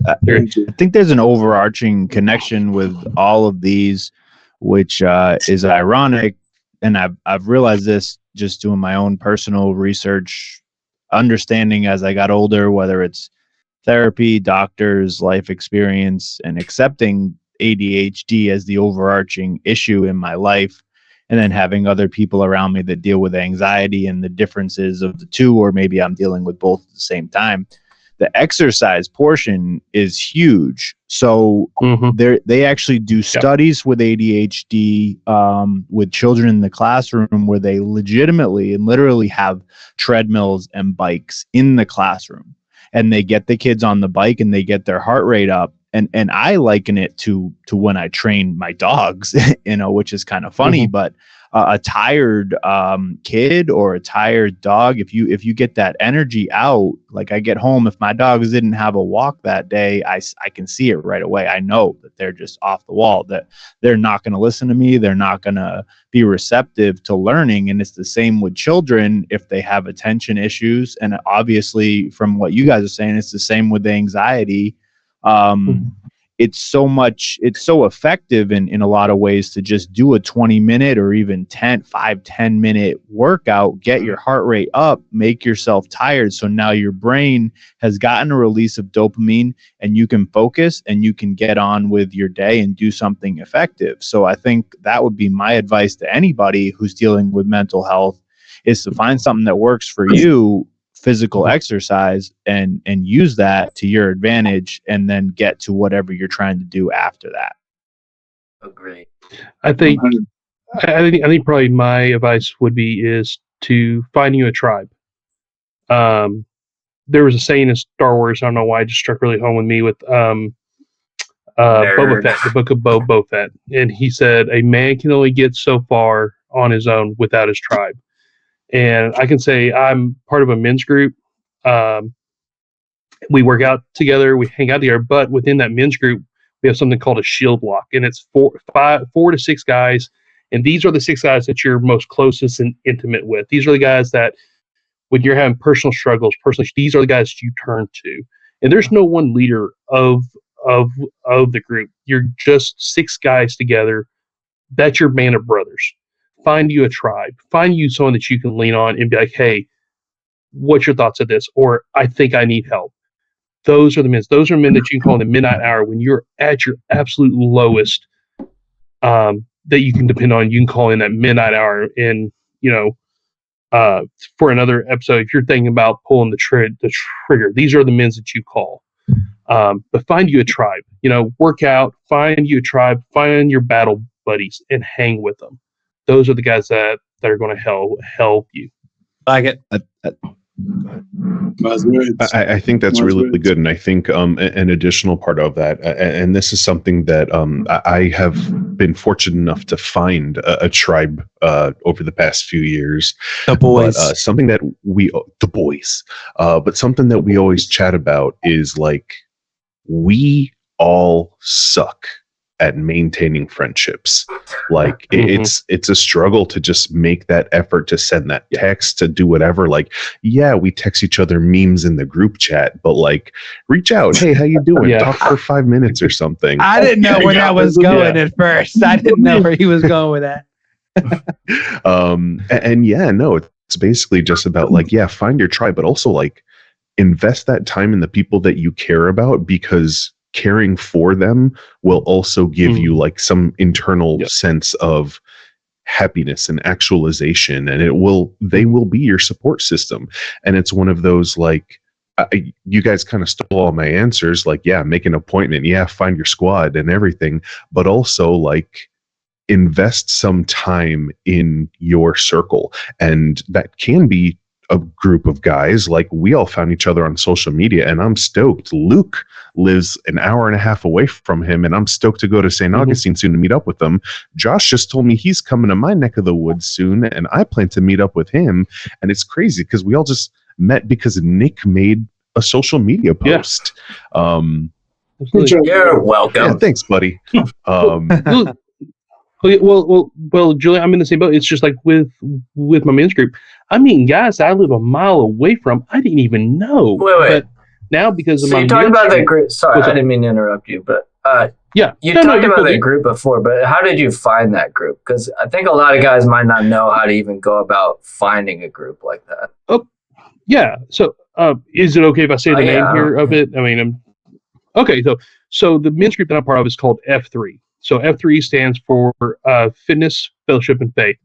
think there's an overarching connection with all of these, which is ironic, and I've realized this just doing my own personal research, understanding as I got older, whether it's therapy, doctors, life experience, and accepting ADHD as the overarching issue in my life, and then having other people around me that deal with anxiety and the differences of the two, or maybe I'm dealing with both at the same time. The exercise portion is huge. So they actually do studies with ADHD with children in the classroom where they legitimately and literally have treadmills and bikes in the classroom. And they get the kids on the bike and they get their heart rate up. And I liken it to when I train my dogs, which is kind of funny, but a tired kid or a tired dog, if you get that energy out, like I get home, if my dogs didn't have a walk that day, I can see it right away. I know that they're just off the wall, that they're not going to listen to me. They're not going to be receptive to learning. And it's the same with children if they have attention issues. And obviously from what you guys are saying, it's the same with anxiety. It's so effective in a lot of ways to just do a 20-minute or even 5-10-minute workout, get your heart rate up, make yourself tired. So now your brain has gotten a release of dopamine and you can focus and you can get on with your day and do something effective. So I think that would be my advice to anybody who's dealing with mental health, is to find something that works for you, physical exercise, and use that to your advantage, and then get to whatever you're trying to do after that. Agree. I think probably my advice would be is to find you a tribe. There was a saying in Star Wars, I don't know why it just struck really home with me, with Boba Fett, the book of Boba Fett, and he said a man can only get so far on his own without his tribe. And I can say I'm part of a men's group. We work out together, we hang out together, but within that men's group, we have something called a shield block, and it's 4 to 6 guys. And these are the 6 guys that you're most closest and intimate with. These are the guys that when you're having personal struggles, these are the guys you turn to. And there's no one leader of the group. You're just 6 guys together. That's your band of brothers. Find you a tribe. Find you someone that you can lean on and be like, hey, what's your thoughts of this? Or I think I need help. Those are the men. Those are men that you can call in the midnight hour when you're at your absolute lowest, that you can depend on. You can call in that midnight hour. And, for another episode, if you're thinking about pulling the trigger, these are the men that you call. But find you a tribe. Work out, find you a tribe, find your battle buddies, and hang with them. Those are the guys that are going to help you. Like it. I think that's really good. And I think an additional part of that, and this is something that I have been fortunate enough to find a tribe over the past few years. The boys. But, something that but something that we always chat about is like, we all suck at maintaining friendships. Like it's a struggle to just make that effort to send that text, to do whatever. Like, yeah, we text each other memes in the group chat, but like, reach out. Hey, how you doing? Talk for 5 minutes or something. I didn't know where that was going at first. I didn't know where he was going with that. It's basically just about like, find your tribe, but also like invest that time in the people that you care about, because caring for them will also give you like some internal sense of happiness and actualization, and they will be your support system. And it's one of those like, you guys kind of stole all my answers, like, make an appointment, find your squad and everything, but also like invest some time in your circle. And that can be a group of guys. Like, we all found each other on social media, and I'm stoked. Luke lives an hour and a half away from him, and I'm stoked to go to St. Augustine soon to meet up with them. Josh just told me he's coming to my neck of the woods soon, and I plan to meet up with him. And it's crazy because we all just met because Nick made a social media post. You're welcome. Yeah, thanks, buddy. Well, Julian, I'm in the same boat. It's just like with my men's group. I mean, guys, I live a mile away from. I didn't even know. Wait. But now because of So my you talked men's about that group- group. Sorry, What's I up? didn't mean to interrupt you, but Yeah, you No, talked you're about cool, that dude. group before. But how did you find that group? Because I think a lot of guys might not know how to even go about finding a group like that. Yeah. So, is it okay if I say the Yeah, name here of it? I mean, okay. So the men's group that I'm part of is called F3. So F3 stands for Fitness, Fellowship, and Faith.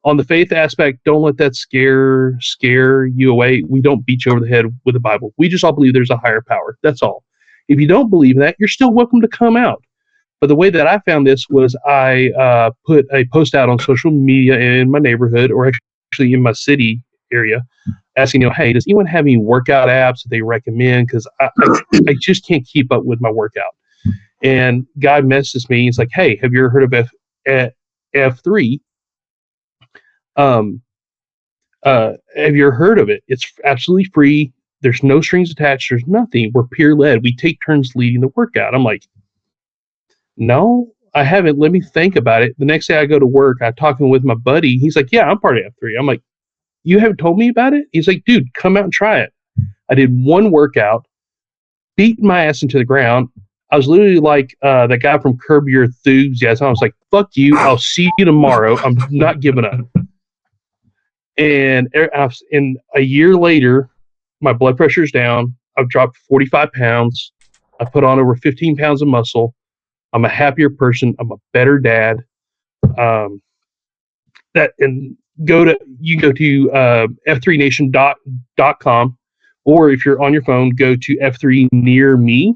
On the faith aspect, don't let that scare you away. We don't beat you over the head with the Bible. We just all believe there's a higher power. That's all. If you don't believe in that, you're still welcome to come out. But the way that I found this was I put a post out on social media in my neighborhood, or actually in my city area, asking, hey, does anyone have any workout apps that they recommend? Because I just can't keep up with my workout. And guy messages me. He's like, hey, have you ever heard of F3? Have you ever heard of it? It's absolutely free. There's no strings attached. There's nothing. We're peer led. We take turns leading the workout. I'm like, no, I haven't. Let me think about it. The next day I go to work. I'm talking with my buddy. He's like, yeah, I'm part of F3. I'm like, you haven't told me about it? He's like, dude, come out and try it. I did one workout, beat my ass into the ground. I was literally like that guy from Curb Your Enthusiasm. I was like, fuck you. I'll see you tomorrow. I'm not giving up. And a year later, my blood pressure's down. I've dropped 45 pounds. I put on over 15 pounds of muscle. I'm a happier person. I'm a better dad. You go to f3nation.com, or if you're on your phone, go to F3 near me,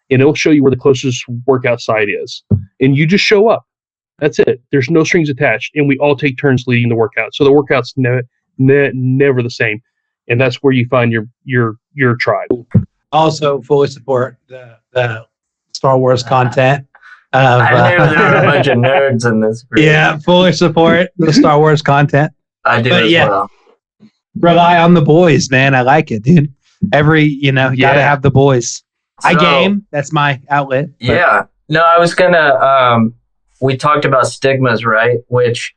and it'll show you where the closest workout site is. And you just show up. That's it. There's no strings attached, and we all take turns leading the workout. So the workout's never the same, and that's where you find your tribe. Also, fully support the Star Wars content. I knew there were a bunch of nerds in this group. Yeah, fully support the Star Wars content. I do But as yeah. well. Rely on the boys, man. I like it, dude. You gotta have the boys. I So- game. That's my outlet. but- Yeah. No, I was gonna. We talked about stigmas, right? Which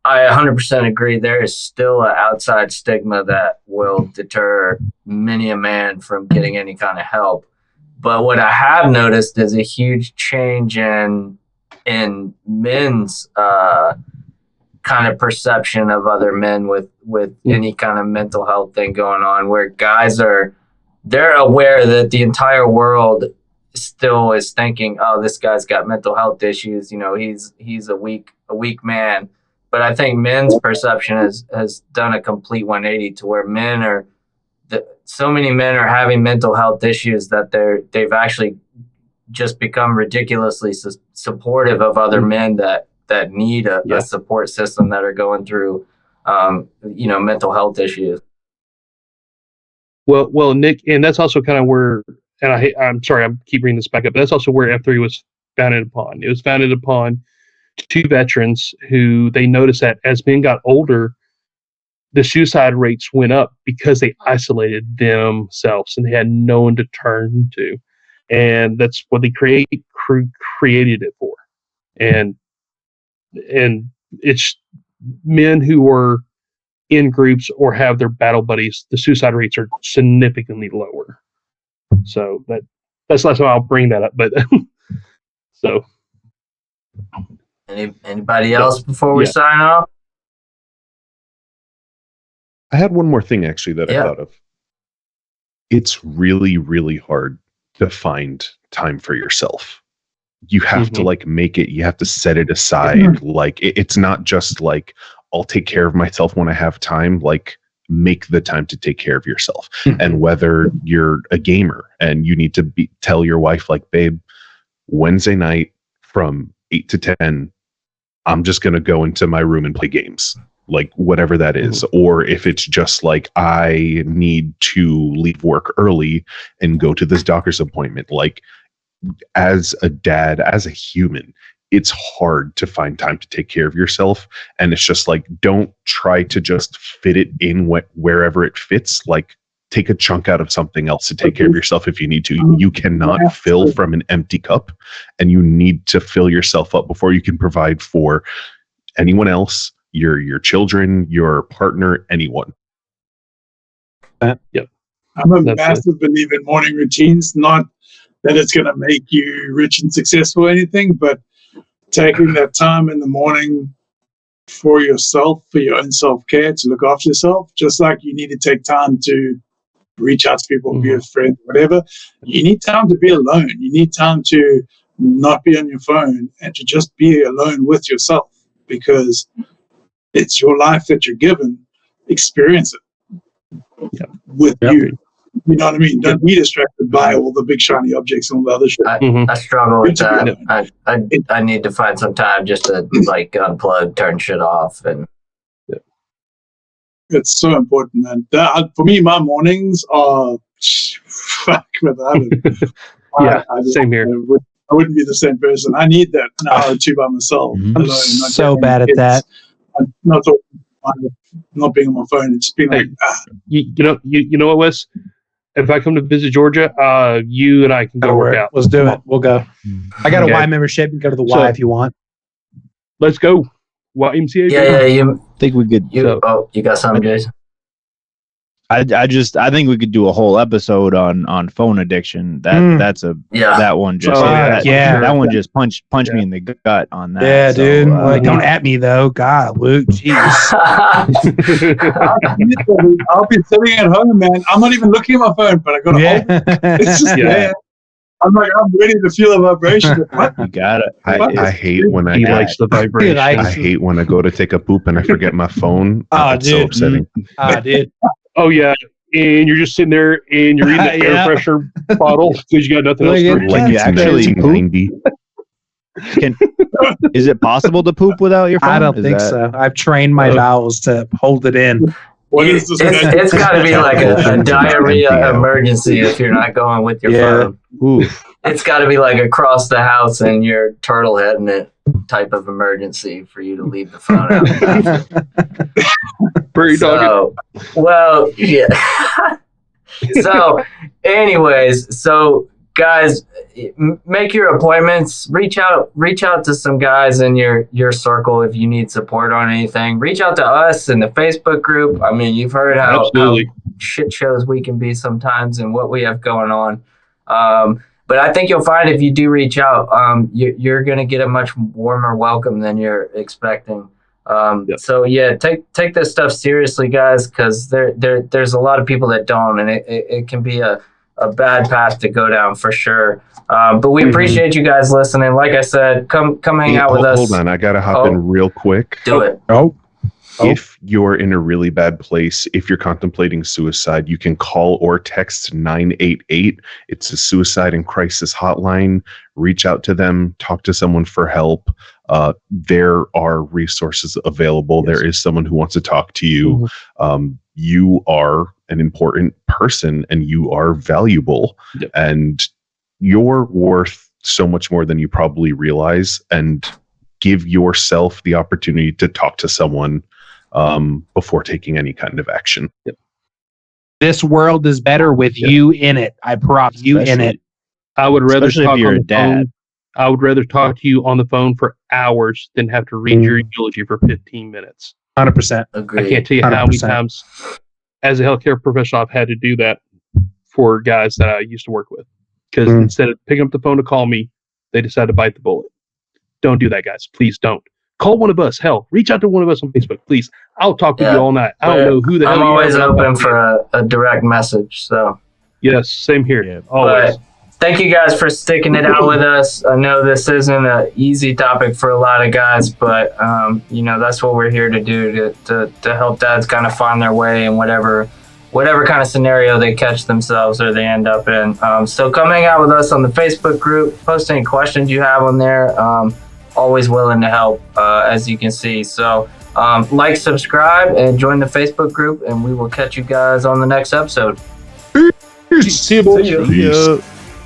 I 100% agree. There is still an outside stigma that will deter many a man from getting any kind of help. But what I have noticed is a huge change in men's kind of perception of other men with any kind of mental health thing going on, where guys they're aware that the entire world still is thinking, oh, this guy's got mental health issues. He's a weak man. But I think men's perception has done a complete 180 to where so many men are having mental health issues that they've actually just become ridiculously supportive of other men that need a support system, that are going through mental health issues. Well, Nick, and that's also kind of where, and I'm sorry, I keep bringing this back up, but that's also where F3 was founded upon. It was founded upon two veterans who they noticed that as men got older, the suicide rates went up because they isolated themselves and they had no one to turn to. And that's what they created it for. And it's men who are in groups or have their battle buddies, the suicide rates are significantly lower. So that's the last time I'll bring that up. But so Anybody else before we Yeah. sign off? I had one more thing actually that Yeah. I thought of. It's really, really hard to find time for yourself. You have to make it, you have to set it aside. Like it's not just like, I'll take care of myself when I have time. Like, make the time to take care of yourself. And whether you're a gamer and you need to tell your wife, like, babe, Wednesday night from 8 to 10, I'm just going to go into my room and play games. like whatever that is, or if it's just like I need to leave work early and go to this doctor's appointment. Like, as a dad, as a human, it's hard to find time to take care of yourself. And it's just like, don't try to just fit it in wherever it fits. Like, take a chunk out of something else to take care of yourself if you need to. You cannot fill from an empty cup, and you need to fill yourself up before you can provide for anyone else, your children, your partner, anyone. Yep. I'm a That's massive believer in morning routines, not that it's going to make you rich and successful or anything, but taking that time in the morning for yourself, for your own self-care, to look after yourself, just like you need to take time to reach out to people, be a friend, whatever. You need time to be alone. You need time to not be on your phone and to just be alone with yourself, because it's your life that you're given. Experience it with you. You know what I mean? Don't be distracted by all the big shiny objects and all the other shit. I struggle with Good to that. I need to find some time just to like unplug, turn shit off, and It's so important, man. For me, my mornings are fuck with that. Same here. I wouldn't be the same person. I need that an hour or two by myself. I'm alone, not so getting bad at kids. that. I'm not talking, not being on my phone. It's being like, You know what, Wes? If I come to visit Georgia, you and I can go That'll work work. out. Let's do it. We'll go. I got a Okay. Y membership. You can go to the So- Y if you want. Let's go. YMCA. yeah. You I think we could. you got something, Jason? I think we could do a whole episode on phone addiction. That's a Yeah. that one just Oh, that, yeah. that one just punched me in the gut on that. Yeah, So, dude. Like, don't at me though. God, Luke. Jeez. I'll be sitting at home, man. I'm not even looking at my phone, but I got to hold it. It's just Yeah. there. I'm like, I'm ready to feel the vibration. What? you got it. I hate when I He go, likes the vibration. likes- I hate when I go to take a poop and I forget my phone. Oh, It's so dude. upsetting. Dude. Oh yeah, and you're just sitting there and you're reading the Yeah. air freshener bottle because you got nothing else Look to at read. Like you it's actually poop? 1990. Is it possible to poop without your phone? I don't Is think that- so. I've trained my bowels to hold it in. What is this? It's got to be like a diarrhea emergency if you're not going with your Yeah. phone. Ooh, It's got to be like across the house and you're turtle heading it type of emergency for you to leave the phone out. Pretty dog. So, well, yeah. So, anyways, so guys, make your appointments. Reach out to some guys in your circle if you need support on anything. Reach out to us in the Facebook group. I mean, you've heard how Absolutely. shit shows we can be sometimes and what we have going on. But I think you'll find if you do reach out, you're going to get a much warmer welcome than you're expecting. So yeah, take this stuff seriously, guys, because there's a lot of people that don't, and it can be a bad path to go down for sure. But we appreciate you guys listening. Like I said, come hang out with us. Hold on, I gotta hop in real quick. Do it. Oh. If you're in a really bad place, if you're contemplating suicide, you can call or text 988. It's a suicide and crisis hotline. Reach out to them, talk to someone for help. There are resources available. There is someone who wants to talk to you. You are an important person and you are valuable. Yep. And you're worth so much more than you probably realize. And give yourself the opportunity to talk to someone before taking any kind of action. This world is better with you in it. I promise you in it. I would rather Especially if talk you're on a the dad. phone. I would rather talk to you on the phone for hours than have to read your eulogy for 15 minutes. 100%. Agreed. I can't tell you how many 100%. times, as a healthcare professional, I've had to do that for guys that I used to work with. Because instead of picking up the phone to call me, they decide to bite the bullet. Don't do that, guys. Please don't. Call one of us. Hell, reach out to one of us on Facebook, please. I'll talk to you all night. I don't know who the hell I'm you always are. open for a direct message. So. Yes, same here. Yeah. Always. But thank you guys for sticking it out with us. I know this isn't an easy topic for a lot of guys, but that's what we're here to do to help dads kind of find their way in whatever kind of scenario they catch themselves or they end up in. So come hang out with us on the Facebook group. Post any questions you have on there. Always willing to help, as you can see. So Like, subscribe, and join the Facebook group, and we will catch you guys on the next episode. See you, boys. Peace. Yeah.